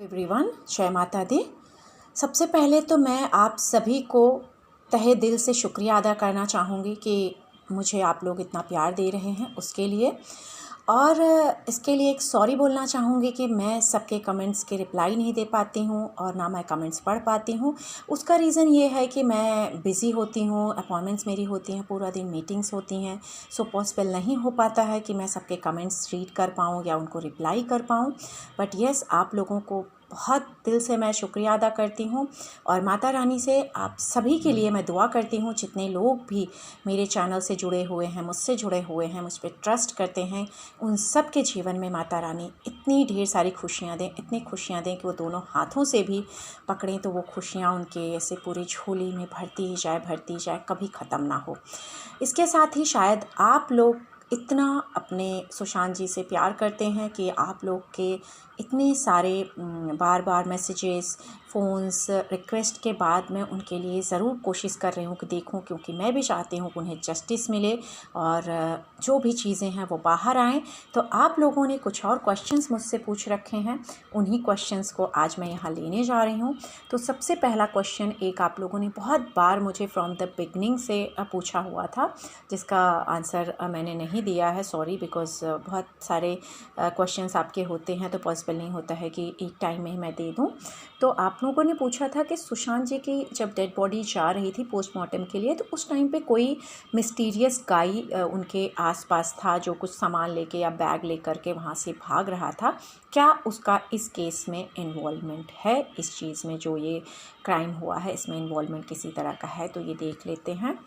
Everyone, जय माता दी। सबसे पहले तो मैं आप सभी को तहे दिल से शुक्रिया अदा करना चाहूँगी कि मुझे आप लोग इतना प्यार दे रहे हैं उसके लिए। और इसके लिए एक सॉरी बोलना चाहूँगी कि मैं सबके कमेंट्स के रिप्लाई नहीं दे पाती हूँ और ना मैं कमेंट्स पढ़ पाती हूँ। उसका रीज़न ये है कि मैं बिज़ी होती हूँ, अपॉइंटमेंट्स मेरी होती हैं, पूरा दिन मीटिंग्स होती हैं, सो पॉसिबल नहीं हो पाता है कि मैं सबके कमेंट्स रीड कर पाऊँ या उनको रिप्लाई कर पाऊँ। बट येस, आप लोगों को बहुत दिल से मैं शुक्रिया अदा करती हूँ और माता रानी से आप सभी के लिए मैं दुआ करती हूँ। जितने लोग भी मेरे चैनल से जुड़े हुए हैं, मुझसे जुड़े हुए हैं, मुझ पर ट्रस्ट करते हैं, उन सब के जीवन में माता रानी इतनी ढेर सारी खुशियाँ दें, इतनी खुशियाँ दें कि वो दोनों हाथों से भी पकड़ें तो वो खुशियाँ उनके ऐसे पूरी झोली में भरती जाए, कभी ख़त्म ना हो। इसके साथ ही शायद आप लोग इतना अपने सुशांत जी से प्यार करते हैं कि आप लोग के इतने सारे बार बार मैसेजेस, फ़ोन्स, रिक्वेस्ट के बाद मैं उनके लिए ज़रूर कोशिश कर रही हूँ कि देखूँ, क्योंकि मैं भी चाहती हूँ कि उन्हें जस्टिस मिले और जो भी चीज़ें हैं वो बाहर आएँ। तो आप लोगों ने कुछ और क्वेश्चंस मुझसे पूछ रखे हैं, उन्हीं क्वेश्चंस को आज मैं यहाँ लेने जा रही हूँ। तो सबसे पहला क्वेश्चन एक आप लोगों ने बहुत बार मुझे फ्रॉम द बिगनिंग से पूछा हुआ था, जिसका आंसर मैंने नहीं दिया है, सॉरी, बिकॉज़ बहुत सारे क्वेश्चंस आपके होते हैं तो पॉसिबल नहीं होता है कि एक टाइम में ही मैं दे दूं। तो आप लोगों ने पूछा था कि सुशांत जी की जब डेड बॉडी जा रही थी पोस्टमार्टम के लिए, तो उस टाइम पे कोई मिस्टीरियस गाय उनके आसपास था जो कुछ सामान लेके या बैग लेकर के वहाँ से भाग रहा था। क्या उसका इस केस में इन्वॉल्वमेंट है? इस चीज़ में जो ये क्राइम हुआ है इसमें इन्वॉल्वमेंट किसी तरह का है? तो ये देख लेते हैं।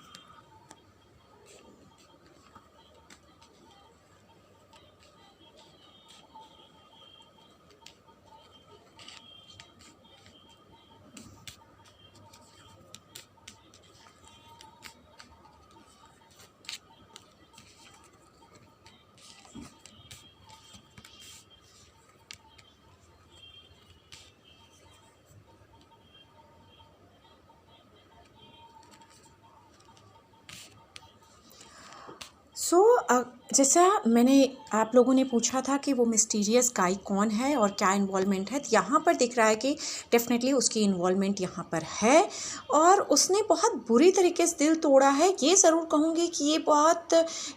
जैसा मैंने आप लोगों ने पूछा था कि वो मिस्टीरियस गाय कौन है और क्या इन्वॉल्वमेंट है, तो यहाँ पर दिख रहा है कि डेफिनेटली उसकी इन्वॉल्वमेंट यहाँ पर है और उसने बहुत बुरी तरीके से दिल तोड़ा है। ये ज़रूर कहूँगी कि ये बहुत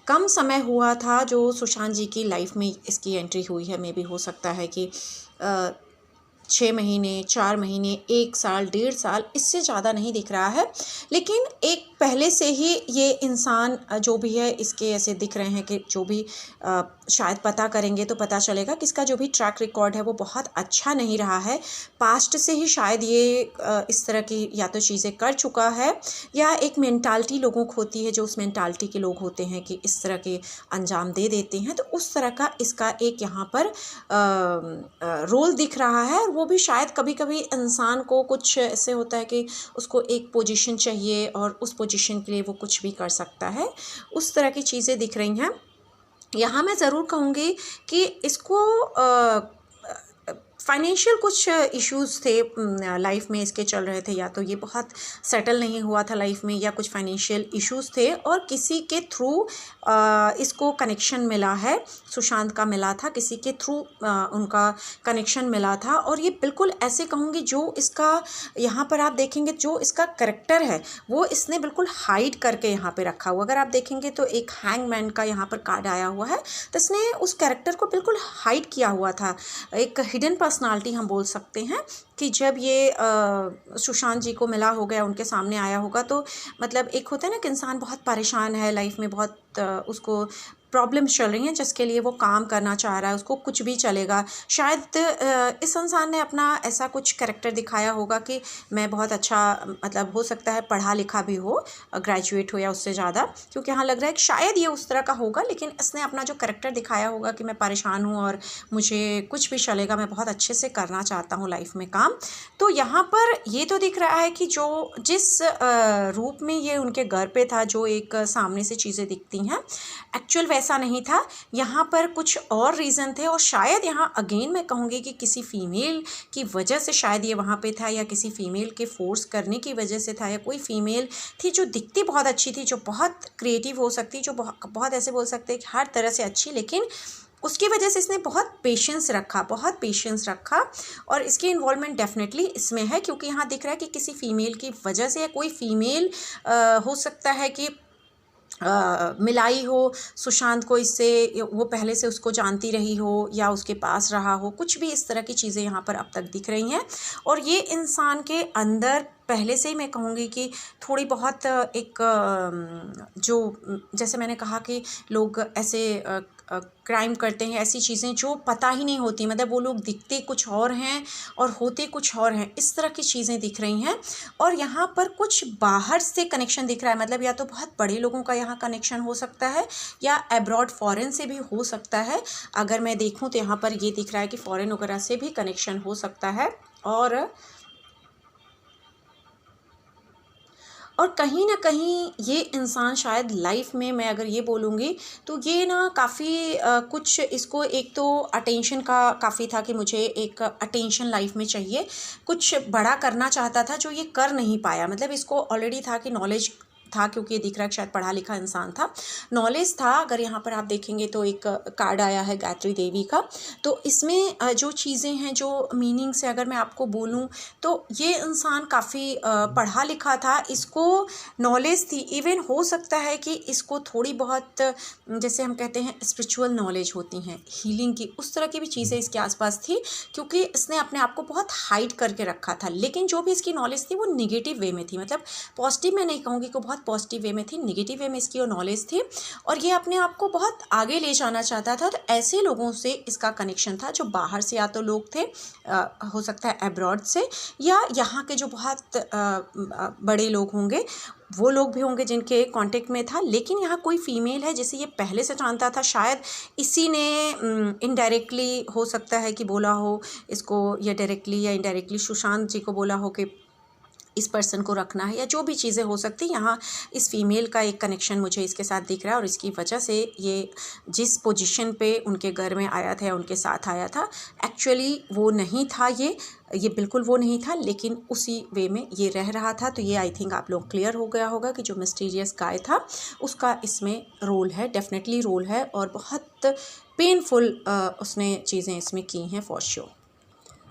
कम समय हुआ था जो सुशांत जी की लाइफ में इसकी एंट्री हुई है। मे भी हो सकता है कि 6 महीने, 4 महीने, 1 साल, 1.5 साल, इससे ज़्यादा नहीं दिख रहा है। लेकिन एक पहले से ही ये इंसान जो भी है इसके ऐसे दिख रहे हैं कि जो भी शायद पता करेंगे तो पता चलेगा कि इसका जो भी ट्रैक रिकॉर्ड है वो बहुत अच्छा नहीं रहा है। पास्ट से ही शायद ये इस तरह की या तो चीज़ें कर चुका है या एक मेंटालिटी लोगों को होती है, जो उस मेंटालिटी के लोग होते हैं कि इस तरह के अंजाम दे देते हैं। तो उस तरह का इसका एक यहाँ पर रोल दिख रहा है। वो भी शायद कभी कभी इंसान को कुछ ऐसे होता है कि उसको एक पोजीशन चाहिए और उस पोजीशन के लिए वो कुछ भी कर सकता है। उस तरह की चीज़ें दिख रही हैं। यहाँ मैं ज़रूर कहूँगी कि इसको फाइनेंशियल कुछ इश्यूज़ थे लाइफ में इसके चल रहे थे, या तो ये बहुत सेटल नहीं हुआ था लाइफ में या कुछ फाइनेंशियल इश्यूज़ थे और किसी के थ्रू इसको कनेक्शन मिला है। सुशांत का मिला था, किसी के थ्रू उनका कनेक्शन मिला था। और ये बिल्कुल ऐसे कहूँगी जो इसका यहाँ पर आप देखेंगे जो इसका करैक्टर है वो इसने बिल्कुल हाइड करके यहाँ पे रखा हुआ। अगर आप देखेंगे तो एक हैंगमैन का यहाँ पर कार्ड आया हुआ है, तो इसने उस कैरेक्टर को बिल्कुल हाइड किया हुआ था। एक हिडन पर्सनालिटी हम बोल सकते हैं कि जब ये सुशांत जी को मिला हो गया, उनके सामने आया होगा, तो मतलब एक होता है ना कि इंसान बहुत परेशान है लाइफ में, बहुत उसको प्रॉब्लम्स चल रही हैं जिसके लिए वो काम करना चाह रहा है, उसको कुछ भी चलेगा। शायद इस इंसान ने अपना ऐसा कुछ कैरेक्टर दिखाया होगा कि मैं बहुत अच्छा, मतलब हो सकता है पढ़ा लिखा भी हो, ग्रेजुएट हो या उससे ज़्यादा, क्योंकि यहाँ लग रहा है कि शायद ये उस तरह का होगा। लेकिन इसने अपना जो कैरेक्टर दिखाया होगा कि मैं परेशान हूँ और मुझे कुछ भी चलेगा, मैं बहुत अच्छे से करना चाहता हूँ लाइफ में काम। तो यहाँ पर ये तो दिख रहा है कि जो जिस रूप में ये उनके घर पे था, जो एक सामने से चीज़ें दिखती हैं, एक्चुअल वैसा नहीं था। यहाँ पर कुछ और रीज़न थे और शायद यहाँ अगेन मैं कहूँगी कि किसी फीमेल की वजह से शायद ये वहाँ पे था, या किसी फीमेल के फोर्स करने की वजह से था, या कोई फीमेल थी जो दिखती बहुत अच्छी थी, जो बहुत क्रिएटिव हो सकती, जो बहुत ऐसे बोल सकते हैं कि हर तरह से अच्छी, लेकिन उसकी वजह से इसने बहुत पेशेंस रखा और इसकी इन्वॉल्वमेंट डेफिनेटली इसमें है, क्योंकि यहाँ दिख रहा है कि किसी फ़ीमेल की वजह से, या कोई फ़ीमेल हो सकता है कि मिलाई हो सुशांत को इससे, वो पहले से उसको जानती रही हो या उसके पास रहा हो, कुछ भी इस तरह की चीज़ें यहाँ पर अब तक दिख रही हैं। और ये इंसान के अंदर पहले से ही मैं कहूँगी कि थोड़ी बहुत एक जो, जैसे मैंने कहा कि लोग ऐसे क्राइम करते हैं, ऐसी चीज़ें जो पता ही नहीं होती, मतलब वो लोग दिखते कुछ और हैं और होते कुछ और हैं, इस तरह की चीज़ें दिख रही हैं। और यहाँ पर कुछ बाहर से कनेक्शन दिख रहा है, मतलब या तो बहुत बड़े लोगों का यहाँ कनेक्शन हो सकता है या अब्रॉड फॉरेन से भी हो सकता है। अगर मैं देखूँ तो यहाँ पर ये दिख रहा है कि फॉरेन वगैरह से भी कनेक्शन हो सकता है। और कहीं ना कहीं ये इंसान शायद लाइफ में, मैं अगर ये बोलूँगी तो ये ना काफ़ी कुछ, इसको एक तो अटेंशन का काफ़ी था कि मुझे एक अटेंशन लाइफ में चाहिए, कुछ बड़ा करना चाहता था जो ये कर नहीं पाया। मतलब इसको ऑलरेडी था कि नॉलेज था, क्योंकि ये दिख रहा है कि शायद पढ़ा लिखा इंसान था, नॉलेज था। अगर यहाँ पर आप देखेंगे तो एक कार्ड आया है गायत्री देवी का, तो इसमें जो चीज़ें हैं, जो मीनिंग से अगर मैं आपको बोलूँ तो ये इंसान काफ़ी पढ़ा लिखा था, इसको नॉलेज थी। इवन हो सकता है कि इसको थोड़ी बहुत, जैसे हम कहते हैं स्पिरिचुअल नॉलेज होती हैं हीलिंग की, उस तरह की भी चीज़ें इसके आसपास थी, क्योंकि इसने अपने आप को बहुत हाइड करके रखा था। लेकिन जो भी इसकी नॉलेज थी वो निगेटिव वे में थी, मतलब पॉजिटिव मैं नहीं कहूँगी कि बहुत पॉजिटिव वे में थी, निगेटिव वे में इसकी वो नॉलेज थी। और ये अपने आप को बहुत आगे ले जाना चाहता था। तो ऐसे लोगों से इसका कनेक्शन था जो बाहर से या तो लोग थे, हो सकता है अब्रॉड से, या यहाँ के जो बहुत बड़े लोग होंगे, वो लोग भी होंगे जिनके कांटेक्ट में था। लेकिन यहाँ कोई फीमेल है जिसे ये पहले से जानता था, शायद इसी ने इनडायरेक्टली हो सकता है कि बोला हो इसको, या डायरेक्टली या इनडायरेक्टली सुशांत जी को बोला हो कि इस पर्सन को रखना है, या जो भी चीज़ें हो सकती। यहाँ इस फीमेल का एक कनेक्शन मुझे इसके साथ दिख रहा है, और इसकी वजह से ये जिस पोजीशन पे उनके घर में आया था या उनके साथ आया था, एक्चुअली वो नहीं था, ये बिल्कुल वो नहीं था, लेकिन उसी वे में ये रह रहा था। तो ये आई थिंक आप लोग क्लियर हो गया होगा कि जो मिस्टीरियस गाय था उसका इसमें रोल है, डेफिनेटली रोल है, और बहुत पेनफुल उसने चीज़ें इसमें की हैं for sure.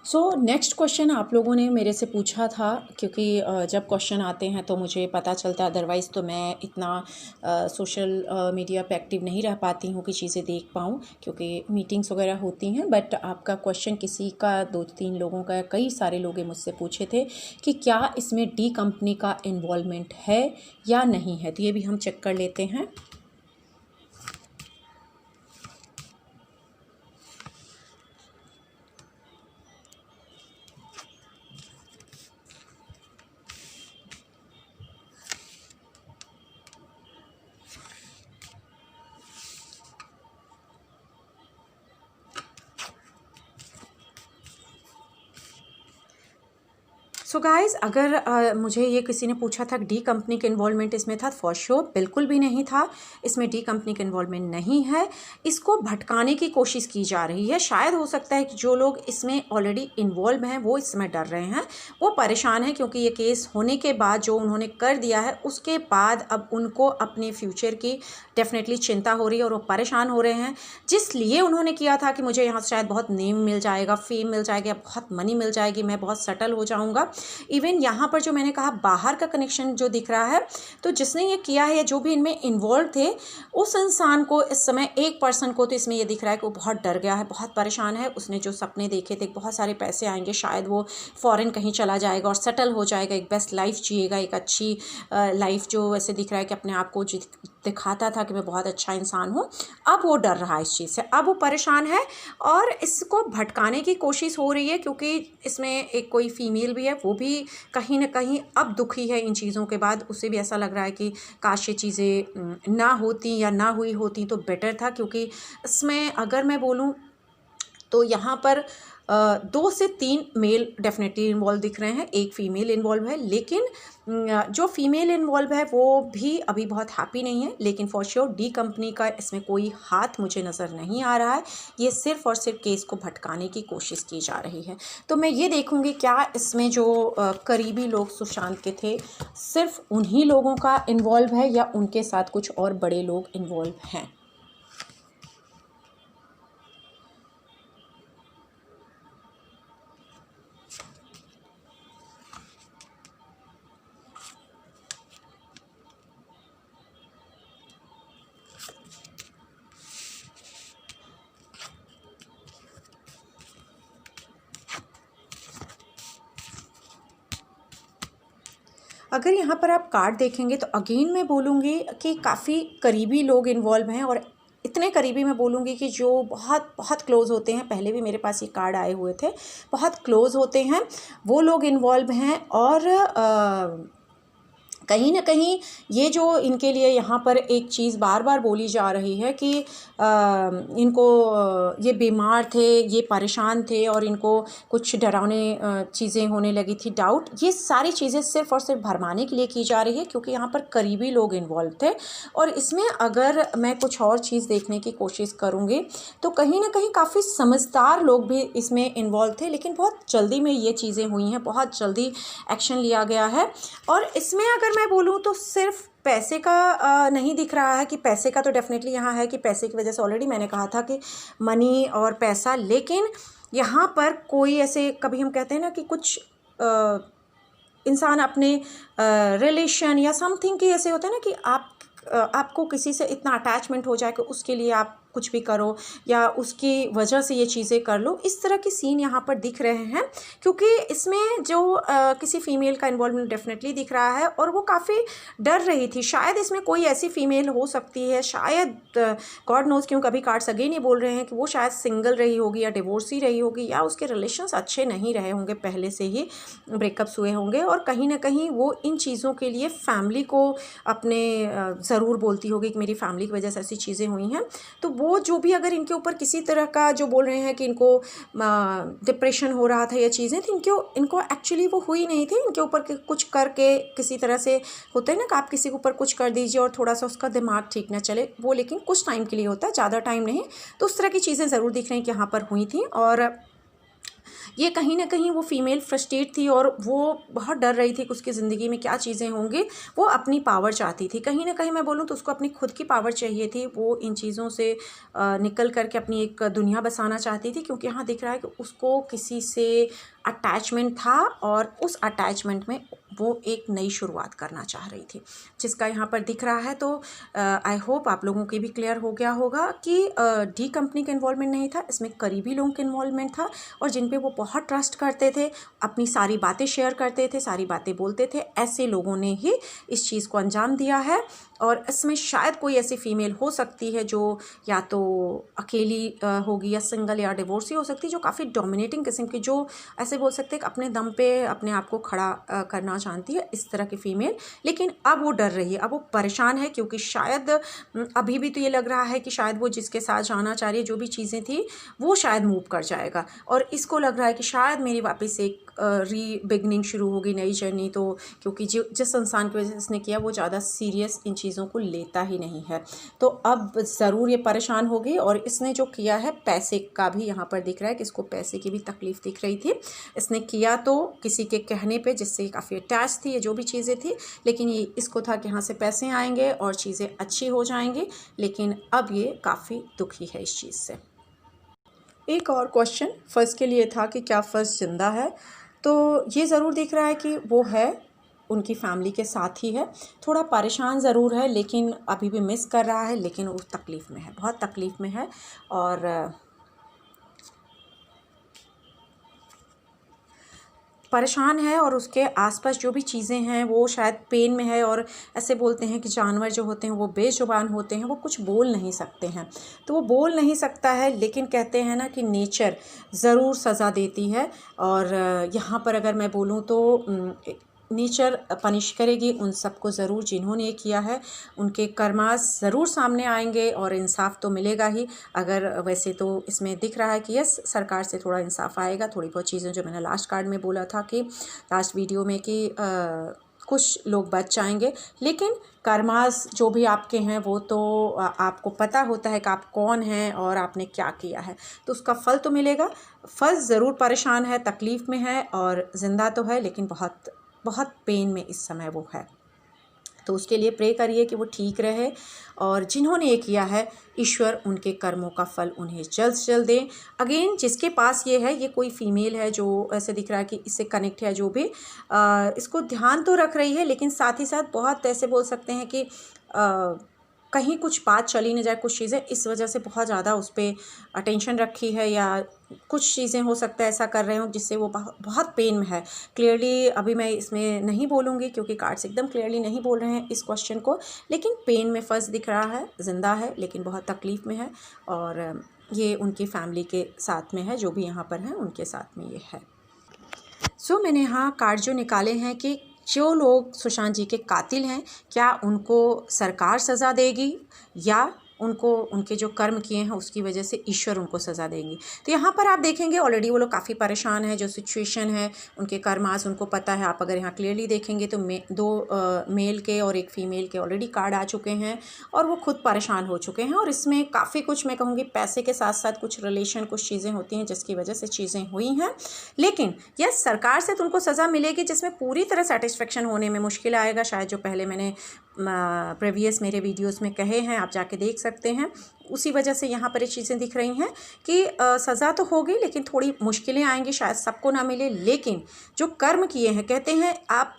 So next question आप लोगों ने मेरे से पूछा था, क्योंकि जब क्वेश्चन आते हैं तो मुझे पता चलता है, अदरवाइज़ तो मैं इतना सोशल मीडिया पे एक्टिव नहीं रह पाती हूँ कि चीज़ें देख पाऊँ, क्योंकि मीटिंग्स वगैरह होती हैं। बट आपका क्वेश्चन किसी का, 2-3 लोगों का, कई सारे लोग मुझसे पूछे थे कि क्या इसमें डी कंपनी का इन्वॉल्वमेंट है या नहीं है। तो ये भी हम चेक कर लेते हैं। सो गाइज़, अगर मुझे ये किसी ने पूछा था डी कंपनी का इन्वॉल्वमेंट इसमें था, फॉर श्योर बिल्कुल भी नहीं था। इसमें डी कंपनी का इन्वॉल्वमेंट नहीं है। इसको भटकाने की कोशिश की जा रही है। शायद हो सकता है कि जो लोग इसमें ऑलरेडी इन्वॉल्व हैं वो इस समय डर रहे हैं, वो परेशान हैं, क्योंकि ये केस होने के बाद जो उन्होंने कर दिया है उसके बाद अब उनको अपने फ्यूचर की डेफिनेटली चिंता हो रही है, और वो परेशान हो रहे हैं। जिस लिए उन्होंने किया था कि मुझे यहाँ से शायद बहुत नेम मिल जाएगा, फेम मिल जाएगा, बहुत मनी मिल जाएगी, मैं बहुत सेटल हो जाऊँगा। इवन यहाँ पर जो मैंने कहा बाहर का कनेक्शन जो दिख रहा है, तो जिसने ये किया है, जो भी इनमें इन्वॉल्व थे, उस इंसान को इस समय, एक पर्सन को तो इसमें ये दिख रहा है कि वो बहुत डर गया है, बहुत परेशान है। उसने जो सपने देखे थे, बहुत सारे पैसे आएंगे, शायद वो फॉरेन कहीं चला जाएगा और सेटल हो जाएगा, एक बेस्ट लाइफ जिएगा, एक अच्छी लाइफ, जो ऐसे दिख रहा है कि अपने आप को दिखाता था कि मैं बहुत अच्छा इंसान हूँ। अब वो डर रहा है इस चीज़ से, अब वो परेशान है, और इसको भटकाने की कोशिश हो रही है, क्योंकि इसमें एक कोई फीमेल भी है, वो भी कहीं ना कहीं अब दुखी है इन चीज़ों के बाद। उसे भी ऐसा लग रहा है कि काश ये चीज़ें ना होती या ना हुई होती तो बेटर था, क्योंकि इसमें अगर मैं बोलूँ तो यहाँ पर 2 से 3 मेल डेफिनेटली इन्वॉल्व दिख रहे हैं, एक फ़ीमेल इन्वॉल्व है। लेकिन जो फीमेल इन्वॉल्व है वो भी अभी बहुत हैप्पी नहीं है। लेकिन फॉर श्योर डी कंपनी का इसमें कोई हाथ मुझे नज़र नहीं आ रहा है। ये सिर्फ़ और सिर्फ केस को भटकाने की कोशिश की जा रही है। तो मैं ये देखूँगी क्या इसमें जो करीबी लोग सुशांत के थे, सिर्फ उन्हीं लोगों का इन्वॉल्व है या उनके साथ कुछ और बड़े लोग इन्वॉल्व हैं। अगर यहाँ पर आप कार्ड देखेंगे तो अगेन मैं बोलूँगी कि काफ़ी करीबी लोग इन्वॉल्व हैं, और इतने करीबी मैं बोलूँगी कि जो बहुत बहुत क्लोज़ होते हैं। पहले भी मेरे पास ये कार्ड आए हुए थे, बहुत क्लोज़ होते हैं वो लोग इन्वॉल्व हैं। और कहीं ना कहीं ये जो इनके लिए यहाँ पर एक चीज़ बार बार बोली जा रही है कि इनको ये बीमार थे, ये परेशान थे और इनको कुछ डरावने चीज़ें होने लगी थी, डाउट, ये सारी चीज़ें सिर्फ़ और सिर्फ भरमाने के लिए की जा रही है, क्योंकि यहाँ पर करीबी लोग इन्वॉल्व थे। और इसमें अगर मैं कुछ और चीज़ देखने की कोशिश करूँगी तो कहीं ना कहीं काफ़ी समझदार लोग भी इसमें इन्वॉल्व थे, लेकिन बहुत जल्दी में ये चीज़ें हुई हैं, बहुत जल्दी एक्शन लिया गया है। और इसमें अगर मैं बोलूँ तो सिर्फ पैसे का नहीं दिख रहा है, कि पैसे का तो डेफिनेटली यहाँ है कि पैसे की वजह से ऑलरेडी मैंने कहा था कि मनी और पैसा, लेकिन यहाँ पर कोई ऐसे, कभी हम कहते हैं ना कि कुछ इंसान अपने रिलेशन या समथिंग की ऐसे होता है ना कि आपको किसी से इतना अटैचमेंट हो जाए कि उसके लिए आप कुछ भी करो या उसकी वजह से ये चीज़ें कर लो, इस तरह के सीन यहाँ पर दिख रहे हैं। क्योंकि इसमें जो किसी फ़ीमेल का इन्वॉल्वमेंट डेफिनेटली दिख रहा है, और वो काफ़ी डर रही थी। शायद इसमें कोई ऐसी फ़ीमेल हो सकती है, शायद गॉड नोज़ क्यों, कभी कार्ड्स अगेन ये बोल रहे हैं कि वो शायद सिंगल रही होगी या डिवोर्सी रही होगी, या उसके रिलेशंस अच्छे नहीं रहे होंगे, पहले से ही ब्रेकअप्स हुए होंगे, और कहीं ना कहीं वो इन चीज़ों के लिए फैमिली को अपने ज़रूर बोलती होगी कि मेरी फैमिली की वजह से ऐसी चीज़ें हुई हैं। तो वो जो भी अगर इनके ऊपर किसी तरह का, जो बोल रहे हैं कि इनको डिप्रेशन हो रहा था या चीज़ें थी, इनको एक्चुअली वो हुई नहीं थी। इनके ऊपर कुछ करके किसी तरह से, होता है ना कि आप किसी के ऊपर कुछ कर दीजिए और थोड़ा सा उसका दिमाग ठीक ना चले, वो लेकिन कुछ टाइम के लिए होता है, ज़्यादा टाइम नहीं। तो उस तरह की चीज़ें ज़रूर दिख रही हैं कि यहाँ पर हुई थी। और ये कहीं ना कहीं वो फीमेल फ्रस्ट्रेट थी और वो बहुत डर रही थी कि उसकी ज़िंदगी में क्या चीज़ें होंगी। वो अपनी पावर चाहती थी, कहीं ना कहीं मैं बोलूँ तो उसको अपनी खुद की पावर चाहिए थी। वो इन चीज़ों से निकल करके अपनी एक दुनिया बसाना चाहती थी, क्योंकि यहाँ दिख रहा है कि उसको किसी से अटैचमेंट था और उस अटैचमेंट में वो एक नई शुरुआत करना चाह रही थी, जिसका यहाँ पर दिख रहा है। तो आई होप आप लोगों की भी क्लियर हो गया होगा कि डी कंपनी का इन्वॉल्वमेंट नहीं था, इसमें करीबी लोगों का इन्वॉल्वमेंट था, और जिन पे वो बहुत ट्रस्ट करते थे, अपनी सारी बातें शेयर करते थे, सारी बातें बोलते थे, ऐसे लोगों ने ही इस चीज़ को अंजाम दिया है। और इसमें शायद कोई ऐसी फीमेल हो सकती है जो या तो अकेली होगी या सिंगल या डिवोर्सी हो सकती है, जो काफ़ी डोमिनेटिंग किस्म की, जो ऐसे बोल सकते हैं कि अपने दम पे अपने आप को खड़ा करना जानती है, इस तरह की फ़ीमेल। लेकिन अब वो डर रही है, अब वो परेशान है, क्योंकि शायद अभी भी तो ये लग रहा है कि शायद वो जिसके साथ जाना चाह रही है, जो भी चीज़ें थी वो शायद मूव कर जाएगा, और इसको लग रहा है कि शायद मेरी वापस एक री बिगनिंग शुरू होगी, नई जर्नी। तो क्योंकि जिस इंसान की वजह से इसने किया वो ज़्यादा सीरियस इन चीज़ों को लेता ही नहीं है, तो अब ज़रूर ये परेशान होगी। और इसने जो किया है, पैसे का भी यहाँ पर दिख रहा है कि इसको पैसे की भी तकलीफ़ दिख रही थी। इसने किया तो किसी के कहने पे, जिससे काफ़ी अटैच थी, ये जो भी चीज़ें थी, लेकिन ये इसको था कि यहाँ से पैसे आएंगे और चीज़ें अच्छी हो जाएंगी, लेकिन अब ये काफ़ी दुखी है इस चीज़ से। एक और क्वेश्चन फर्स्ट के लिए था कि क्या फर्स्ट जिंदा है, तो ये ज़रूर दिख रहा है कि वो है, उनकी फैमिली के साथ ही है, थोड़ा परेशान ज़रूर है, लेकिन अभी भी मिस कर रहा है, लेकिन वो तकलीफ़ में है, बहुत तकलीफ़ में है, और परेशान है, और उसके आसपास जो भी चीज़ें हैं वो शायद पेन में है। और ऐसे बोलते हैं कि जानवर जो होते हैं वो बेजुबान होते हैं, वो कुछ बोल नहीं सकते हैं, तो वो बोल नहीं सकता है, लेकिन कहते हैं ना कि नेचर ज़रूर सज़ा देती है। और यहाँ पर अगर मैं बोलूँ तो नेचर पनिश करेगी उन सबको ज़रूर जिन्होंने ये किया है, उनके कर्मास ज़रूर सामने आएंगे और इंसाफ तो मिलेगा ही। अगर वैसे तो इसमें दिख रहा है कि यस, सरकार से थोड़ा इंसाफ आएगा, थोड़ी बहुत चीज़ें जो मैंने लास्ट कार्ड में बोला था कि लास्ट वीडियो में कि कुछ लोग बच जाएंगे, लेकिन कर्मास जो भी आपके हैं वो तो आपको पता होता है कि आप कौन हैं और आपने क्या किया है, तो उसका फल तो मिलेगा। फल ज़रूर परेशान है, तकलीफ़ में है, और ज़िंदा तो है, लेकिन बहुत बहुत पेन में इस समय वो है। तो उसके लिए प्रे करिए कि वो ठीक रहे, और जिन्होंने ये किया है, ईश्वर उनके कर्मों का फल उन्हें जल्द से जल्द दें। अगेन जिसके पास ये है, ये कोई फीमेल है जो ऐसे दिख रहा है कि इससे कनेक्ट है, जो भी इसको ध्यान तो रख रही है, लेकिन साथ ही साथ बहुत ऐसे बोल सकते हैं कि कहीं कुछ बात चली न जाए, कुछ चीज़ें इस वजह से बहुत ज़्यादा उस पर अटेंशन रखी है, या कुछ चीज़ें हो सकता है ऐसा कर रहे हो जिससे वो बहुत पेन में है। क्लियरली अभी मैं इसमें नहीं बोलूँगी क्योंकि कार्ड्स एकदम क्लियरली नहीं बोल रहे हैं इस क्वेश्चन को, लेकिन पेन में फंस दिख रहा है, ज़िंदा है लेकिन बहुत तकलीफ़ में है, और ये उनकी फैमिली के साथ में है, जो भी यहाँ पर हैं उनके साथ में ये है। सो मैंने यहाँ कार्ड जो निकाले हैं कि जो लोग सुशांत जी के कातिल हैं, क्या उनको सरकार सज़ा देगी या उनको उनके जो कर्म किए हैं उसकी वजह से ईश्वर उनको सज़ा देंगी। तो यहाँ पर आप देखेंगे ऑलरेडी वो लोग काफ़ी परेशान हैं, जो सिचुएशन है उनके कर्मास उनको पता है। आप अगर यहाँ क्लियरली देखेंगे तो दो मेल के और एक फ़ीमेल के ऑलरेडी कार्ड आ चुके हैं और वो खुद परेशान हो चुके हैं, और इसमें काफ़ी कुछ मैं कहूँगी पैसे के साथ साथ कुछ रिलेशन, कुछ चीज़ें होती हैं जिसकी वजह से चीज़ें हुई हैं। लेकिन यस, सरकार से तो उनको सज़ा मिलेगी जिसमें पूरी तरह सेटिस्फेक्शन होने में मुश्किल आएगा। शायद जो पहले मैंने प्रीवियस मेरे वीडियोस में कहे हैं, आप जाके देख सकते हैं, उसी वजह से यहाँ पर ये चीज़ें दिख रही हैं कि सज़ा तो होगी लेकिन थोड़ी मुश्किलें आएंगी, शायद सबको ना मिले। लेकिन जो कर्म किए हैं, कहते हैं आप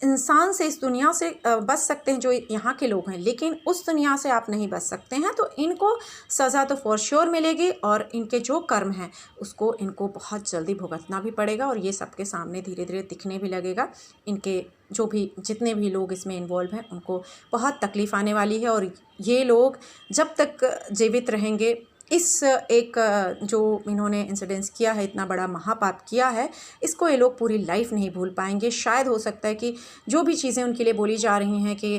इंसान से इस दुनिया से बच सकते हैं जो यहाँ के लोग हैं, लेकिन उस दुनिया से आप नहीं बच सकते हैं। तो इनको सज़ा तो फॉर श्योर मिलेगी, और इनके जो कर्म हैं उसको इनको बहुत जल्दी भुगतना भी पड़ेगा, और ये सबके सामने धीरे धीरे दिखने भी लगेगा। इनके जो भी जितने भी लोग इसमें इन्वॉल्व हैं उनको बहुत तकलीफ़ आने वाली है, और ये लोग जब तक जीवित रहेंगे इस एक जो इन्होंने इंसिडेंस किया है, इतना बड़ा महापाप किया है, इसको ये लोग पूरी लाइफ नहीं भूल पाएंगे। शायद हो सकता है कि जो भी चीज़ें उनके लिए बोली जा रही हैं कि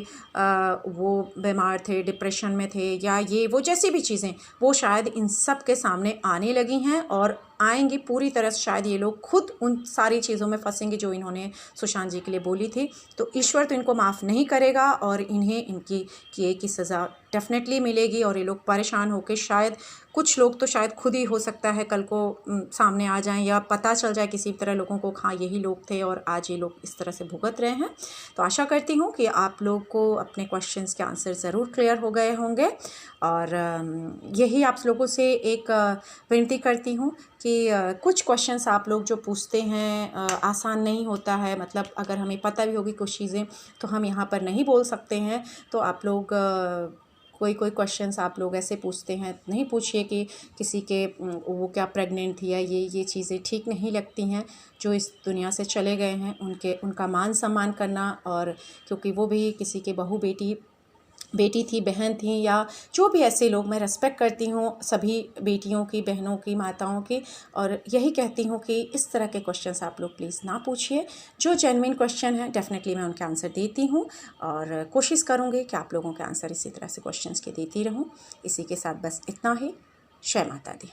वो बीमार थे, डिप्रेशन में थे, या ये वो जैसी भी चीज़ें, वो शायद इन सब के सामने आने लगी हैं और आएंगी पूरी तरह से। शायद ये लोग खुद उन सारी चीज़ों में फंसेंगे जो इन्होंने सुशांत जी के लिए बोली थी। तो ईश्वर तो इनको माफ़ नहीं करेगा, और इन्हें इनकी किए की सज़ा डेफिनेटली मिलेगी, और ये लोग परेशान होकर शायद कुछ लोग तो शायद खुद ही हो सकता है कल को सामने आ जाएं, या पता चल जाए किसी तरह लोगों को, हाँ यही लोग थे और आज ये लोग इस तरह से भुगत रहे हैं। तो आशा करती हूँ कि आप लोग को अपने क्वेश्चंस के आंसर ज़रूर क्लियर हो गए होंगे, और यही आप लोगों से एक विनती करती हूँ कि कुछ क्वेश्चंस आप लोग जो पूछते हैं आसान नहीं होता है, मतलब अगर हमें पता भी होगी कुछ चीज़ें तो हम यहाँ पर नहीं बोल सकते हैं। तो आप लोग कोई क्वेश्चंस आप लोग ऐसे पूछते हैं, नहीं पूछिए कि किसी के वो क्या प्रेग्नेंट थी या ये चीज़ें ठीक नहीं लगती हैं। जो इस दुनिया से चले गए हैं उनका मान सम्मान करना, और क्योंकि वो भी किसी के बहू बेटी थी, बहन थी, या जो भी ऐसे लोग, मैं रेस्पेक्ट करती हूँ सभी बेटियों की, बहनों की, माताओं की, और यही कहती हूँ कि इस तरह के क्वेश्चंस आप लोग प्लीज़ ना पूछिए। जो जेन्युइन क्वेश्चन है डेफिनेटली मैं उनके आंसर देती हूँ, और कोशिश करूँगी कि आप लोगों के आंसर इसी तरह से क्वेश्चंस के देती रहूँ। इसी के साथ बस इतना ही। जय माता दी।